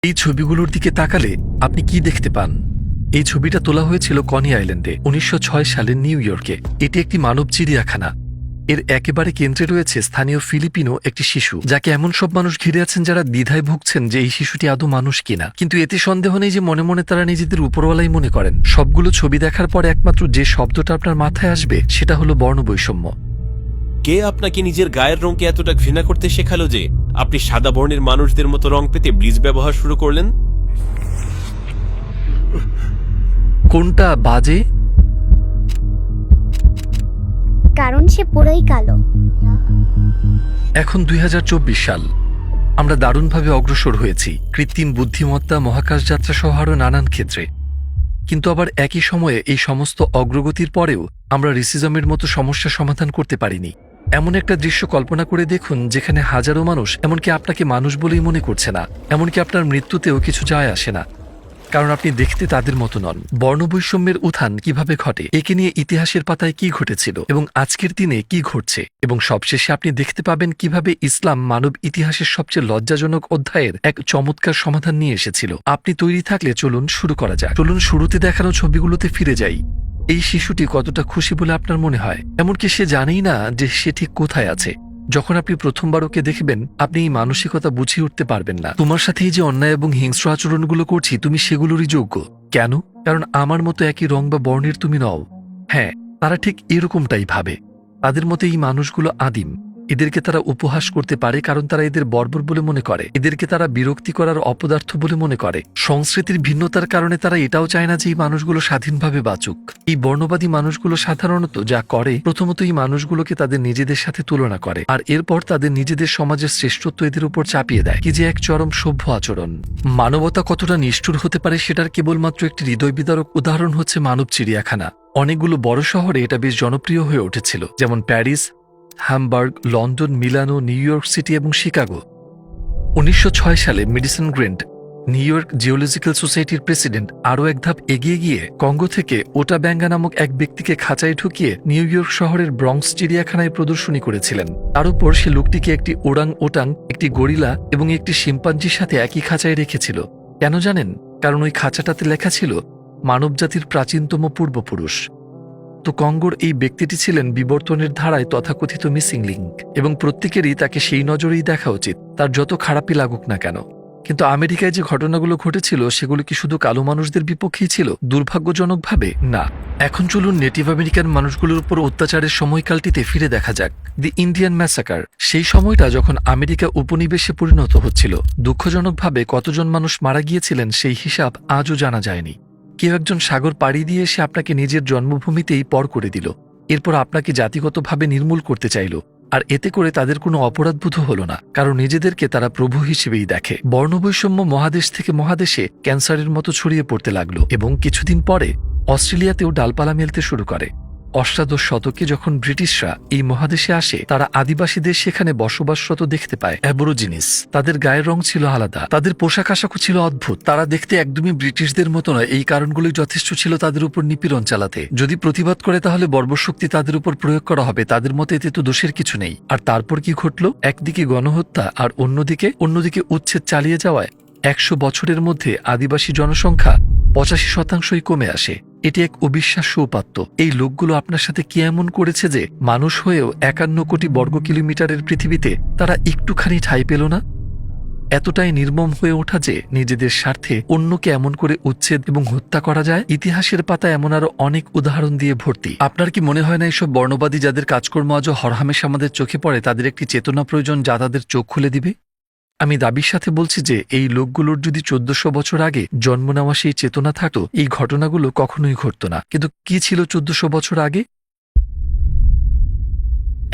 এই ছবিগুলোর দিকে তাকালে আপনি কি দেখতে পান? এই ছবিটা তোলা হয়েছিল কনি আইল্যান্ডে ১৯০৬ সালে নিউ ইয়র্কে। এটি একটি মানব চিড়িয়াখানা। এর একেবারে কেন্দ্রে রয়েছে স্থানীয় ফিলিপিনো একটি শিশু, যাকে এমন সব মানুষ ঘিরে আছেন যারা দ্বিধায় ভুগছেন যে এই শিশুটি আদৌ মানুষ কিনা। কিন্তু এতে সন্দেহ নেই যে মনে মনে তারা নিজেদের উপরওয়ালাই মনে করেন। সবগুলো ছবি দেখার পর একমাত্র যে শব্দটা আপনার মাথায় আসবে সেটা হলো বর্ণবৈষম্য। কে আপনাকে নিজের গায়ের রঙকে এতটা ঘৃণা করতে শেখালো যে আপনি সাদা বর্ণের মানুষদের মতো রং পেতে ব্লিচ ব্যবহার শুরু করলেন? কোনটা বাজে? কারণ সে পুরোই কালো। এখন ২০২৪ সাল। আমরা দারুণভাবে অগ্রসর হয়েছি কৃত্রিম বুদ্ধিমত্তা, মহাকাশ যাত্রা সহ আরও নানান ক্ষেত্রে। কিন্তু আবার একই সময়ে এই সমস্ত অগ্রগতির পরেও আমরা রেসিজমের মতো সমস্যা সমাধান করতে পারিনি। এমন একটা দৃশ্য কল্পনা করে দেখুন যেখানে হাজারো মানুষ এমনকি আপনাকে মানুষ বলেই মনে করছে না, এমনকি আপনার মৃত্যুতেও কিছু যায় আসে না, কারণ আপনি দেখতে তাদের মতো নন। বর্ণবৈষম্যের উত্থান কিভাবে ঘটে, একে নিয়ে ইতিহাসের পাতায় কি ঘটেছিল এবং আজকের দিনে কি ঘটছে, এবং সবশেষে আপনি দেখতে পাবেন কিভাবে ইসলাম মানব ইতিহাসের সবচেয়ে লজ্জাজনক অধ্যায়ের এক চমৎকার সমাধান নিয়ে এসেছিল। আপনি তৈরি থাকলে চলুন শুরু করা যাক। চলুন শুরুতে দেখানো ছবিগুলোতে ফিরে যাই। এই শিশুটি কতটা খুশি বলে আপনার মনে হয়? এমনকি সে জানেই না যে সে ঠিক কোথায় আছে। যখন আপনি প্রথমবার ওকে দেখবেন, আপনি এই মানসিকতা বুঝিয়ে উঠতে পারবেন না। তোমার সাথে এই যে অন্যায় এবং হিংস্র আচরণগুলো করছি, তুমি সেগুলোরই যোগ্য। কেন? কারণ আমার মতো একই রং বা বর্ণের তুমি নও। হ্যাঁ, তারা ঠিক এরকমটাই ভাবে। তাদের মতো এই মানুষগুলো আদিম। এদেরকে তারা উপহাস করতে পারে কারণ তারা এদের বর্বর বলে মনে করে। এদেরকে তারা বিরক্তি করার অপদার্থ বলে মনে করে। সংস্কৃতির ভিন্নতার কারণে তারা এটাও চায় না যে এই মানুষগুলো স্বাধীনভাবে বাঁচুক। এই বর্ণবাদী মানুষগুলো সাধারণত যা করে, প্রথমত এই মানুষগুলোকে তাদের নিজেদের সাথে তুলনা করে, আর এরপর তাদের নিজেদের সমাজের শ্রেষ্ঠত্ব এদের উপর চাপিয়ে দেয়। কি যে এক চরম সভ্য আচরণ! মানবতা কতটা নিষ্ঠুর হতে পারে সেটার কেবলমাত্র একটি হৃদয় বিদারক উদাহরণ হচ্ছে মানব চিড়িয়াখানা। অনেকগুলো বড় শহরে এটা বেশ জনপ্রিয় হয়ে উঠেছিল, যেমন প্যারিস, হ্যামবার্গ, লন্ডন, মিলানো, নিউ ইয়র্ক সিটি এবং শিকাগো। ১৯০৬ সালে medicine Grant, new York geological সোসাইটির প্রেসিডেন্ট, আরও এক ধাপ এগিয়ে গিয়ে কঙ্গো থেকে ওটা ব্যাঙ্গা নামক এক ব্যক্তিকে খাঁচায় ঢুকিয়ে নিউ ইয়র্ক শহরের ব্রঙ্কস চিড়িয়াখানায় প্রদর্শনী করেছিলেন। তার উপর সে লোকটিকে একটি ওরাং ওটাং, একটি গরিলা এবং একটি শিম্পাঞ্জির সাথে একই খাঁচায় রেখেছিল। কেন জানেন? কারণ ওই খাঁচাটাতে লেখা ছিল মানবজাতির প্রাচীনতম পূর্বপুরুষ। তো কঙ্গোর এই ব্যক্তিটি ছিলেন বিবর্তনের ধারায় তথাকথিত মিসিং লিঙ্ক, এবং প্রত্যেকেরই তাকে সেই নজরেই দেখা উচিত, তার যত খারাপই লাগুক না কেন। কিন্তু আমেরিকায় যে ঘটনাগুলো ঘটেছিল সেগুলো কি শুধু কালো মানুষদের বিপক্ষেই ছিল? দুর্ভাগ্যজনকভাবে না। এখন চলুন নেটিভ আমেরিকান মানুষগুলোর উপর অত্যাচারের সময়কালটিতে ফিরে দেখা যাক, দি ইন্ডিয়ান ম্যাসাকার। সেই সময়টা যখন আমেরিকা উপনিবেশে পরিণত হচ্ছিল। দুঃখজনকভাবে কতজন মানুষ মারা গিয়েছিলেন সেই হিসাব আজও জানা যায়নি। কেউ একজন সাগর পাড়ি দিয়ে এসে আপনাকে নিজের জন্মভূমিতেই পর করে দিল, এরপর আপনাকে জাতিগতভাবে নির্মূল করতে চাইল, আর এতে করে তাদের কোনো অপরাধবোধ হল না, কারণ নিজেদেরকে তারা প্রভু হিসেবেই দেখে। বর্ণবৈষম্য মহাদেশ থেকে মহাদেশে ক্যান্সারের মতো ছড়িয়ে পড়তে লাগলো, এবং কিছুদিন পরে অস্ট্রেলিয়াতেও ডালপালা মেলতে শুরু করে। অষ্টাদশ শতকে যখন ব্রিটিশরা এই মহাদেশে আসে, তারা আদিবাসীদের সেখানে বসবাসরত দেখতে পায় অ্যাবরোজিনিস। তাদের গায়ের রং ছিল আলাদা, তাদের পোশাক আশাকও ছিল অদ্ভুত, তারা দেখতে একদমই ব্রিটিশদের মতো নয়। এই কারণগুলোই যথেষ্ট ছিল তাদের উপর নিপীড়ন চালাতে। যদি প্রতিবাদ করে তাহলে বর্বশক্তি তাদের উপর প্রয়োগ করা হবে, তাদের মতে এতে তো দোষের কিছু নেই। আর তারপর কি ঘটল? একদিকে গণহত্যা আর অন্যদিকে উচ্ছেদ চালিয়ে যাওয়ায় ১০০ বছরের মধ্যে আদিবাসী জনসংখ্যা ৮৫% কমে আসে। এটি এক অবিশ্বাস্য উপাত্ত। এই লোকগুলো আপনার সাথে কি এমন করেছে যে মানুষ হয়েও ৫১ কোটি বর্গ কিলোমিটারের পৃথিবীতে তারা একটুখানি ঠাঁই পেল না? এতটাই নির্মম হয়ে ওঠা যে নিজেদের স্বার্থে অন্যকে এমন করে উচ্ছেদ এবং হত্যা করা যায়। ইতিহাসের পাতা এমন আরো অনেক উদাহরণ দিয়ে ভর্তি। আপনার কি মনে হয় না এইসব বর্ণবাদী যাদের কাজকর্ম আজও হরহামেশা আমাদের চোখে পড়ে, তাদের একটি চেতনা প্রয়োজন যা তাদের চোখ খুলে দিবে? আমি দাবির সাথে বলছি যে এই লোকগুলোর যদি ১৪০০ বছর আগে জন্ম নেওয়া সেই চেতনা থাকতো, এই ঘটনাগুলো কখনোই ঘটত না। কিন্তু কি ছিল ১৪০০ বছর আগে?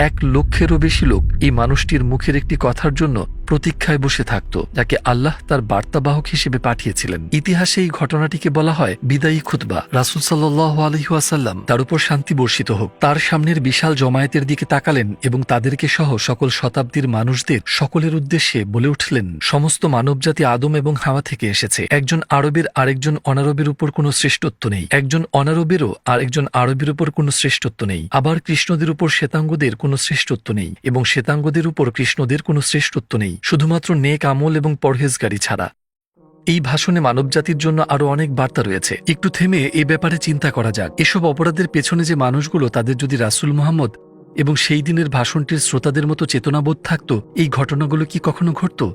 ১ লক্ষেরও বেশি লোক এই মানুষটির মুখের একটি কথার জন্য প্রতীক্ষায় বসে থাকত, যাকে আল্লাহ তার বার্তাবাহক হিসেবে পাঠিয়েছিলেন। ইতিহাসে এই ঘটনাটিকে বলা হয় বিদায়ী খুতবা। রাসূল সাল্লাল্লাহু আলাইহি ওয়াসাল্লাম, তার উপর শান্তি বর্ষিত হোক, তার সামনের বিশাল জমায়েতের দিকে তাকালেন এবং তাদেরকে সহ সকল শতাব্দীর মানুষদের সকলের উদ্দেশ্যে বলে উঠলেন, সমস্ত মানবজাতি আদম এবং হাওয়া থেকে এসেছে। একজন আরবের আরেকজন অনারবের উপর কোনো শ্রেষ্ঠত্ব নেই, একজন অনারবেরও আরেকজন আরবের উপর কোনো শ্রেষ্ঠত্ব নেই। আবার কৃষ্ণদের উপর শ্বেতাঙ্গদের কোনো শ্রেষ্ঠত্ব নেই, এবং শ্বেতাঙ্গদের উপর কৃষ্ণদের কোনো শ্রেষ্ঠত্ব নেই, শুধুমাত্র নেক আমল এবং পরহেজগারি ছাড়া। এই ভাষণে মানবজাতির জন্য আরো অনেক বার্তা রয়েছে। একটু থেমে এই ব্যাপারে চিন্তা করা যাক। এসব অপরাধের পেছনে যে মানুষগুলো, তাদের যদি রাসূল মুহাম্মদ এবং সেই দিনের ভাষণটির শ্রোতাদের মতো চেতনাবোধ থাকতো, এই ঘটনাগুলো কি কখনো ঘটতো?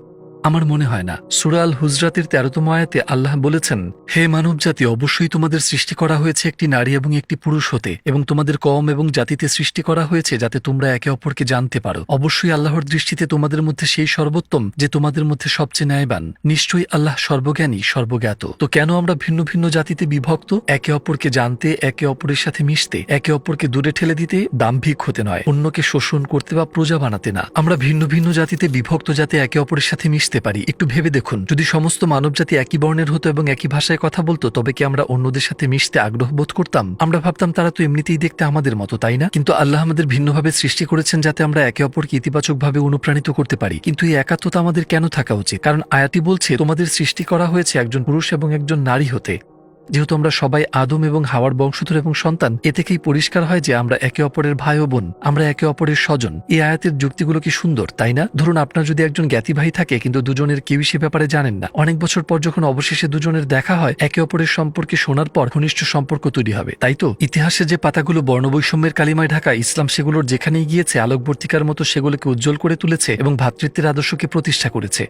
আমার মনে হয় না। সূরা আল হুজরাতের 13তম আয়াতে আল্লাহ বলেছেন, হে মানবজাতি, অবশ্যই তোমাদের সৃষ্টি করা হয়েছে একটি নারী এবং একটি পুরুষ হতে, এবং তোমাদের কওম এবং জাতিতে সৃষ্টি করা হয়েছে যাতে তোমরা একে অপরকে জানতে পারো। অবশ্যই আল্লাহর দৃষ্টিতে তোমাদের মধ্যে সেই সর্বোত্তম যে তোমাদের মধ্যে সবচেয়ে ন্যায়বান। নিশ্চয়ই আল্লাহ সর্বজ্ঞানী, সর্বজ্ঞাত। তো কেন আমরা ভিন্ন ভিন্ন জাতিতে বিভক্ত? একে অপরকে জানতে, একে অপরের সাথে মিশতে, একে অপরকে দূরে ঠেলে দিতে, দাম্ভিক হতে নয়, অন্যকে শোষণ করতে বা প্রজা বানাতে না। আমরা ভিন্ন ভিন্ন জাতিতে বিভক্ত যাতে একে অপরের সাথে মিশতে পারি। একটু ভেবে দেখুন, যদি সমস্ত মানবজাতি একই বর্ণের হতো এবং একই ভাষায় কথা বলতো, তবে কি আমরা অন্যদের সাথে মিশতে আগ্রহ বোধ করতাম? আমরা ভাবতাম তারা তো এমনিতেই দেখতে আমাদের মতো, তাই না? কিন্তু আল্লাহ আমাদের ভিন্নভাবে সৃষ্টি করেছেন যাতে আমরা একে অপরকে ইতিবাচকভাবে অনুপ্রাণিত করতে পারি। কিন্তু এই একাত্মতা আমাদের কেন থাকা উচিত? কারণ আয়াতটি বলছে, তোমাদের সৃষ্টি করা হয়েছে একজন পুরুষ এবং একজন নারী হতে। যেহেতু আমরা সবাই আদম এবং হাওয়ার বংশধর এবং সন্তান, এ থেকেই পরিষ্কার হয় যে আমরা একে অপরের ভাই ও বোন, আমরা একে অপরের স্বজন। এই আয়াতের যুক্তিগুলো কি সুন্দর, তাই না? ধরুন, আপনার যদি একজন জ্ঞাতি ভাই থাকে কিন্তু দুজনের কেউই সে ব্যাপারে জানেন না, অনেক বছর পর যখন অবশেষে দুজনের দেখা হয়, একে অপরের সম্পর্কে শোনার পর ঘনিষ্ঠ সম্পর্ক তৈরি হবে, তাই তো? ইতিহাসে যে পাতাগুলো বর্ণবৈষম্যের কালিমায় ঢাকা, ইসলাম সেগুলোর যেখানেই গিয়েছে আলোকবর্তিকার মতো সেগুলোকে উজ্জ্বল করে তুলেছে এবং ভ্রাতৃত্বের আদর্শকে প্রতিষ্ঠা করেছে।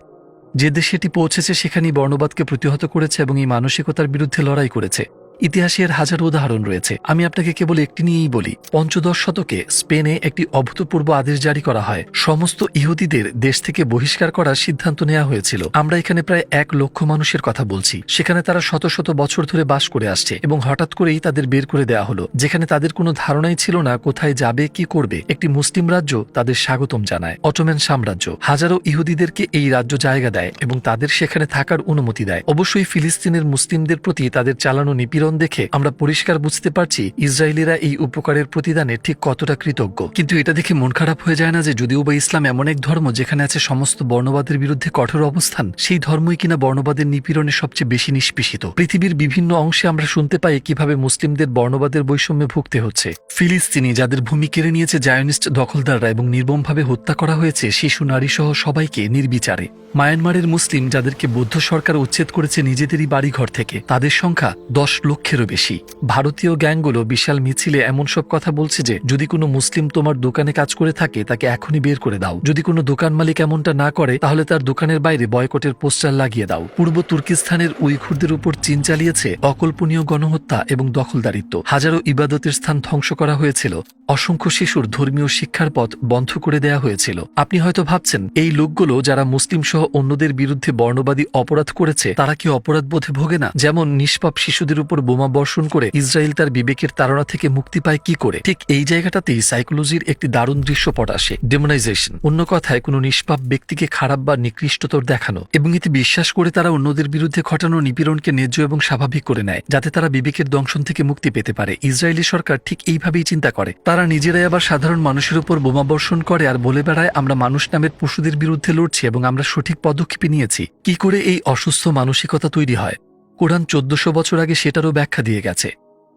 যে দেশে এটি পৌঁছেছে সেখানেই বর্ণবাদকে প্রতিহত করেছে এবং এই মানসিকতার বিরুদ্ধে লড়াই করেছে। ইতিহাসে এর হাজারো উদাহরণ রয়েছে। আমি আপনাকে কেবল একটি নিয়েই বলি। পঞ্চদশ শতকে স্পেনে একটি অভূতপূর্ব আদেশ জারি করা হয়। সমস্ত ইহুদিদের দেশ থেকে বহিষ্কার করার সিদ্ধান্ত নেওয়া হয়েছিল। আমরা এখানে প্রায় 1 লক্ষ মানুষের কথা বলছি। সেখানে তারা শত শত বছর ধরে বাস করে আসছে এবং হঠাৎ করেই তাদের বের করে দেওয়া হলো, যেখানে তাদের কোনো ধারণাই ছিল না কোথায় যাবে, কি করবে। একটি মুসলিম রাজ্য তাদের স্বাগতম জানায়। অটোম্যান সাম্রাজ্য হাজারো ইহুদিদেরকে এই রাজ্য জায়গা দেয় এবং তাদের সেখানে থাকার অনুমতি দেয়। অবশ্যই ফিলিস্তিনের মুসলিমদের প্রতি তাদের চালানো নিপীড়ন দেখে আমরা পরিষ্কার বুঝতে পারছি ইসরায়েলিরা এই উপকারের প্রতিদানে ঠিক কতটা কৃতজ্ঞ। কিন্তু এটা দেখে মন খারাপ হয়ে যায় না যে যদিও বা ইসলাম এমন এক ধর্ম যেখানে আছে সমস্ত বর্ণবাদের বিরুদ্ধে কঠোর অবস্থান, সেই ধর্মই কিনা বর্ণবাদের নিপীড়নে সবচেয়ে বেশি নিষ্পেষিত। পৃথিবীর বিভিন্ন অংশে আমরা শুনতে পাই কিভাবে মুসলিমদের বর্ণবাদের বৈষম্যে ভুগতে হচ্ছে। ফিলিস্তিনি যাদের ভূমি কেড়ে নিয়েছে জায়নিস্ট দখলদাররা এবং নির্মমভাবে হত্যা করা হয়েছে শিশু, নারী সহ সবাইকে নির্বিচারে। মায়ানমারের মুসলিম যাদেরকে বৌদ্ধ সরকার উচ্ছেদ করেছে নিজেদেরই বাড়িঘর থেকে, তাদের সংখ্যা 10 লক্ষেরও বেশি। ভারতীয় গ্যাংগুলো বিশাল মিছিলে এমন সব কথা বলছে যে যদি কোনো মুসলিম তোমার দোকানে কাজ করে থাকে তাকে এখনই বের করে দাও। যদি কোনো দোকান মালিক এমনটা না করে তাহলে তার দোকানের বাইরে বয়কটের পোস্টার লাগিয়ে দাও। পূর্ব তুর্কিস্তানের উইঘুরদের উপর চীন চালিয়েছে অকল্পনীয় গণহত্যা এবং দখলদারিত্ব। হাজারো ইবাদতের স্থান ধ্বংস করা হয়েছিল। অসংখ্য শিশুর ধর্মীয় শিক্ষার পথ বন্ধ করে দেয়া হয়েছিল। আপনি হয়তো ভাবছেন এই লোকগুলো যারা মুসলিম সহ অন্যদের বিরুদ্ধে বর্ণবাদী অপরাধ করেছে তারা কি অপরাধ বোধে ভোগে না? যেমন নিষ্পাপ শিশুদের উপর বোমা বর্ষণ করে ইসরায়েল তার বিবেকের তাড়না থেকে মুক্তি পায় কি করে? ঠিক এই জায়গাটাতেই সাইকোলজির একটি দারুণ দৃশ্যপট আসে, ডেমোনাইজেশন। অন্য কথায় কোনো নিষ্পাপ ব্যক্তিকে খারাপ বা নিকৃষ্টতর দেখানো এবং এতে বিশ্বাস করে তারা অন্যদের বিরুদ্ধে ঘটানো নিপীড়নকে ন্যায্য এবং স্বাভাবিক করে নেয় যাতে তারা বিবেকের দংশন থেকে মুক্তি পেতে পারে। ইসরায়েলি সরকার ঠিক এইভাবেই চিন্তা করে। তারা নিজেরাই আবার সাধারণ মানুষের উপর বোমা বর্ষণ করে আর বলে বেড়ায় আমরা মানুষ নামের পশুদের বিরুদ্ধে লড়ছি এবং আমরা সঠিক পদক্ষেপে নিয়েছি। কি করে এই অসুস্থ মানসিকতা তৈরি হয়? কোরআন 1400 বছর আগে সেটারও ব্যাখ্যা দিয়ে গেছে।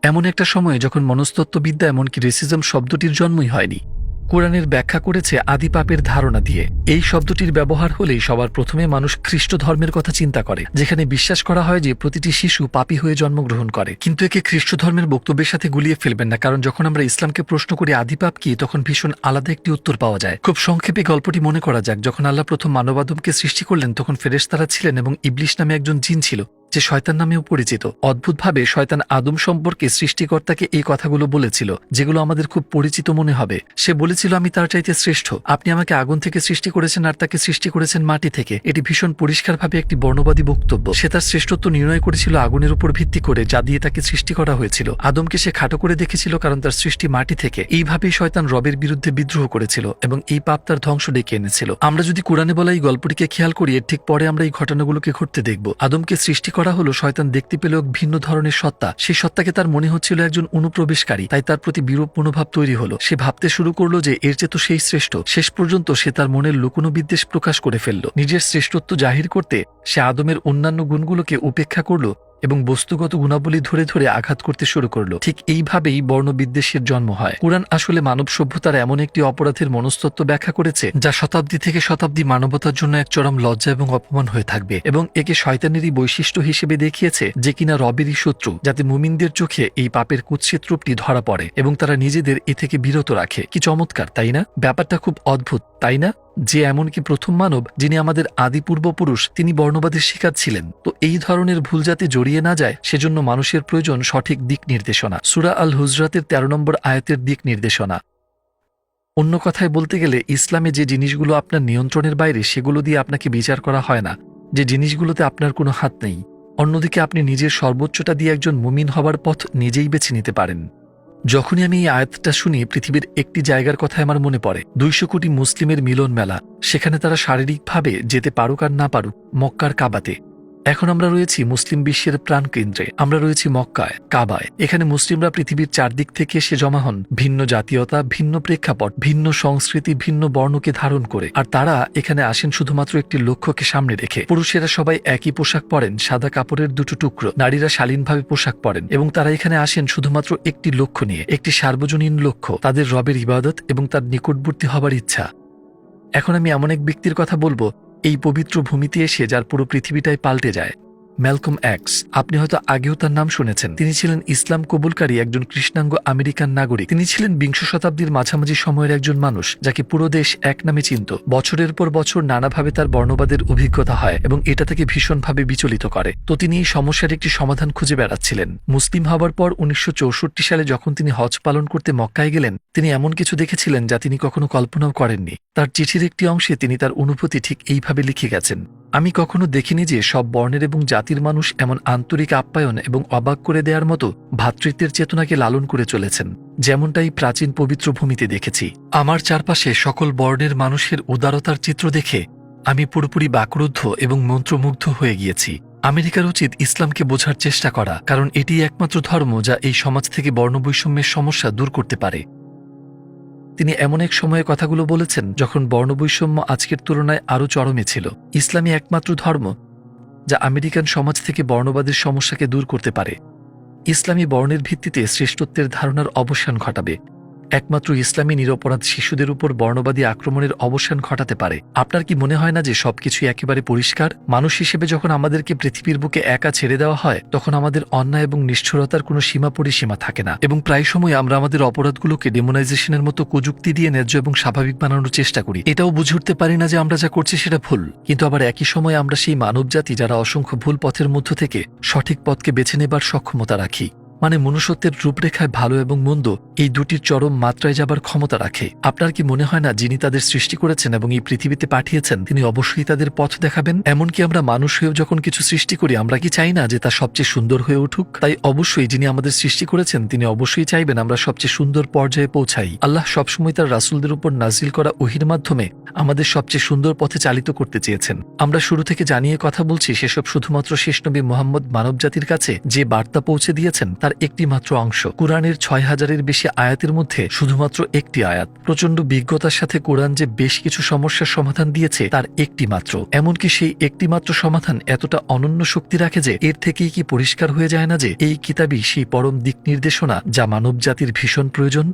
এমন একটা সময়ে যখন মনস্তত্ত্ববিদ্যা এমনকি রেসিজম শব্দটির জন্মই হয়নি। কোরআনের ব্যাখ্যা করেছে আদি পাপের ধারণা দিয়ে। এই শব্দটির ব্যবহার হলেই সবার প্রথমে মানুষ খ্রিস্ট ধর্মের কথা চিন্তা করে, যেখানে বিশ্বাস করা হয় যে প্রতিটি শিশু পাপী হয়ে জন্মগ্রহণ করে। কিন্তু একে খ্রিস্ট ধর্মের বক্তব্যের সাথে গুলিয়ে ফেলবেন না, কারণ যখন আমরা ইসলামকে প্রশ্ন করি আদি পাপ কি, তখন ভীষণ আলাদা একটি উত্তর পাওয়া যায়। খুব সংক্ষেপে গল্পটি মনে করা যাক। যখন আল্লাহ প্রথম মানবাদমকে সৃষ্টি করলেন তখন ফেরেশতারা ছিলেন এবং ইবলিশ নামে একজন জিন ছিল যে শয়তান নামেও পরিচিত। অদ্ভুতভাবে শয়তান আদম সম্পর্কে সৃষ্টিকর্তাকে এই কথাগুলো বলেছিল, যেগুলো আমাদের খুব পরিচিত মনে হবে। সে বলেছিল, আমি তার চাইতে শ্রেষ্ঠ। আপনি আমাকে আগুন থেকে সৃষ্টি করেছেন আর তাকে সৃষ্টি করেছেন মাটি থেকে। এটি ভীষণ পরিষ্কারভাবে একটি বর্ণবাদী বক্তব্য। সে তার শ্রেষ্ঠত্ব নির্ণয় করেছিল আগুনের উপর ভিত্তি করে, যা দিয়ে তাকে সৃষ্টি করা হয়েছিল। আদমকে সে খাটো করে দেখেছিল কারণ তার সৃষ্টি মাটি থেকে। এইভাবেই শয়তান রবের বিরুদ্ধে বিদ্রোহ করেছিল এবং এই পাপ তার ধ্বংস ডেকে এনেছিল। আমরা যদি কোরআনে বলা এই গল্পটিকে খেয়াল করি, এর ঠিক পরে আমরা এই ঘটনাগুলোকে ঘটতে দেখব। আদমকে সৃষ্টি করা হলো, শয়তান দেখতে পেল এক ভিন্ন ধরনের সত্তা। সেই সত্তাকে তার মনে হচ্ছিল একজন অনুপ্রবেশকারী, তাই তার প্রতি বিরূপ মনোভাব তৈরি হলো। সে ভাবতে শুরু করলো যে এর চেয়ে তো সেই শ্রেষ্ঠ। শেষ পর্যন্ত সে তার মনের লুকোনো বিদ্বেষ প্রকাশ করে ফেলল। নিজের শ্রেষ্ঠত্ব জাহির করতে সে আদমের অন্যান্য গুণগুলোকে উপেক্ষা করলো এবং বস্তুগত গুণাবলী ধরে ধরে আঘাত করতে শুরু করলো। ঠিক এইভাবেই বর্ণবিদ্বেষের জন্ম হয়। কুরআন আসলে মানব সভ্যতার এমন একটি অপরাধের মনস্তত্ত্ব ব্যাখ্যা করেছে যা শতাব্দী থেকে শতাব্দী মানবতার জন্য এক চরম লজ্জা এবং অপমান হয়ে থাকবে, এবং একে শয়তানেরই বৈশিষ্ট্য হিসেবে দেখিয়েছে যে কিনা রবেরই শত্রু, যাতে মুমিনদের চোখে এই পাপের কুৎসিত রূপটি ধরা পড়ে এবং তারা নিজেদের এ থেকে বিরত রাখে। কি চমৎকার, তাই না? ব্যাপারটা খুব অদ্ভুত, তাই না? যে এমনকি প্রথম মানব, যিনি আমাদের আদি পূর্বপুরুষ, তিনি বর্ণবাদের শিকার ছিলেন। তো এই ধরনের ভুল যাতে জড়িয়ে না যায় সেজন্য মানুষের প্রয়োজন সঠিক দিক নির্দেশনা। সূরা আল হুজরাতের 13 নম্বর আয়াতের দিক নির্দেশনা। অন্য কথায় বলতে গেলে, ইসলামে যে জিনিসগুলো আপনার নিয়ন্ত্রণের বাইরে সেগুলো দিয়ে আপনাকে বিচার করা হয় না, যে জিনিসগুলোতে আপনার কোনো হাত নেই। অন্যদিকে আপনি নিজের সর্বোচ্চটা দিয়ে একজন মুমিন হবার পথ নিজেই বেছে নিতে পারেন। যখনই আমি এই আয়াতটা শুনি, পৃথিবীর একটি জায়গার কথা আমার মনে পড়ে। 200 কোটি মুসলিমের মিলন মেলা। সেখানে তারা শারীরিকভাবে যেতে পারুক আর না পারুক, মক্কার কাবাতে। এখন আমরা রয়েছি মুসলিম বিশ্বের প্রাণকেন্দ্রে, আমরা রয়েছি মক্কায়, কাবায়। এখানে মুসলিমরা পৃথিবীর চারদিক থেকে এসে জমা হন, ভিন্ন জাতীয়তা, ভিন্ন প্রেক্ষাপট, ভিন্ন সংস্কৃতি, ভিন্ন বর্ণকে ধারণ করে। আর তারা এখানে আসেন শুধুমাত্র একটি লক্ষ্যকে সামনে রেখে। পুরুষেরা সবাই একই পোশাক পরেন, সাদা কাপড়ের দুটো টুকরো। নারীরা শালীনভাবে পোশাক পরেন, এবং তারা এখানে আসেন শুধুমাত্র একটি লক্ষ্য নিয়ে, একটি সার্বজনীন লক্ষ্য, তাদের রবের ইবাদত এবং তার নিকটবর্তী হবার ইচ্ছা। এখন আমি এমন এক ব্যক্তির কথা বলবো এই পবিত্র ভূমিতে এসে যার পুরো পৃথিবীটাই পাল্টে যায়। Malcolm x. আপনি হয়তো আগেও তার নাম শুনেছেন। তিনি ছিলেন ইসলাম কবুলকারী একজন কৃষ্ণাঙ্গ আমেরিকান নাগরিক। তিনি ছিলেন বিংশ শতাব্দীর মাঝামাঝি সময়ের একজন মানুষ যাকে পুরো দেশ এক নামে চিনত। বছরের পর বছর নানাভাবে তার বর্ণবাদের অভিজ্ঞতা হয় এবং এটা তাকে ভীষণভাবে বিচলিত করে। তো তিনি এই সমস্যার একটি সমাধান খুঁজে বেড়াচ্ছিলেন। মুসলিম হবার পর 1964 সালে যখন তিনি হজ পালন করতে মক্কায় গেলেন, তিনি এমন কিছু দেখেছিলেন যা তিনি কখনো কল্পনাও করেননি। তার চিঠির একটি অংশে তিনি তার অনুভূতি ঠিক এইভাবে লিখে গেছেন: আমি কখনো দেখিনি যে সব বর্ণের এবং জাতির মানুষ এমন আন্তরিক আপ্যায়ন এবং অবাক করে দেওয়ার মতো ভ্রাতৃত্বের চেতনাকে লালন করে চলেছেন, যেমনটাই প্রাচীন পবিত্র ভূমিতে দেখেছি। আমার চারপাশে সকল বর্ণের মানুষের উদারতার চিত্র দেখে আমি পুরোপুরি বাকরুদ্ধ এবং মন্ত্রমুগ্ধ হয়ে গিয়েছি। আমেরিকার উচিত ইসলামকে বোঝার চেষ্টা করা, কারণ এটি একমাত্র ধর্ম যা এই সমাজ থেকে বর্ণবৈষম্যের সমস্যা দূর করতে পারে। তিনি এমন এক সময়ে কথাগুলো বলেছেন যখন বর্ণবৈষম্য আজকের তুলনায় আরও চরমে ছিল। ইসলামই একমাত্র ধর্ম যা আমেরিকান সমাজ থেকে বর্ণবাদের সমস্যাকে দূর করতে পারে। ইসলামী বর্ণের ভিত্তিতে শ্রেষ্ঠত্বের ধারণার অবসান ঘটাবে। একমাত্র ইসলামী নিরপরাধ শিশুদের উপর বর্ণবাদী আক্রমণের অবসান ঘটাতে পারে। আপনার কি মনে হয় না যে সবকিছু একেবারে পরিষ্কার? মানুষ হিসেবে যখন আমাদেরকে পৃথিবীর বুকে একা ছেড়ে দেওয়া হয়, তখন আমাদের অন্যায় এবং নিষ্ঠুরতার কোনো সীমা পরিসীমা থাকে না, এবং প্রায় সময় আমরা আমাদের অপরাধগুলোকে ডেমোনাইজেশনের মতো প্রযুক্তি দিয়ে ন্যায্য এবং স্বাভাবিক বানানোর চেষ্টা করি। এটাও বুঝে উঠতে পারি না যে আমরা যা করছি সেটা ভুল, কিন্তু আবার একই সময় আমরা সেই মানবজাতি যারা অসংখ্য ভুল পথের মধ্য থেকে সঠিক পথকে বেছে নেবার সক্ষমতা রাখি। মানে মনুষ্যত্বের রূপরেখায় ভালো এবং মন্দ এই দুটির চরম মাত্রায় যাবার ক্ষমতা রাখে। আপনার কি মনে হয় না যিনি তাদের সৃষ্টি করেছেন এবং এই পৃথিবীতে পাঠিয়েছেন তিনি অবশ্যই তাদের পথ দেখাবেন? এমনকি আমরা মানুষ হয়েও যখন কিছু সৃষ্টি করি, আমরা কি চাই না যে তা সবচেয়ে সুন্দর হয়ে উঠুক? তাই অবশ্যই যিনি আমাদের সৃষ্টি করেছেন তিনি অবশ্যই চাইবেন আমরা সবচেয়ে সুন্দর পর্যায়ে পৌঁছাই। আল্লাহ সবসময় তার রাসূলদের উপর নাজিল করা ওহীর মাধ্যমে আমাদের সবচেয়ে সুন্দর পথে চালিত করতে চেয়েছেন। আমরা শুরু থেকে জানিয়ে কথা বলছি সেসব শুধুমাত্র শেষ নবী মুহাম্মদ মানবজাতির কাছে যে বার্তা পৌঁছে দিয়েছেন তার একটি মাত্র অংশ। কুরআনের 6000-এর বেশি আয়াতের মধ্যে শুধুমাত্র একটি আয়াত। প্রচন্ড বিজ্ঞতার সাথে কোরআন যে বেশ কিছু সমস্যার সমাধান দিয়েছে তার একটি মাত্র। এমনকি সেই একটি মাত্র সমাধান এতটা অনন্য শক্তি রাখে যে এর থেকেই কি পরিষ্কার হয়ে যায় না যে এই কিতাবই সেই পরম দিক নির্দেশনা যা মানব জাতির ভীষণ প্রয়োজন।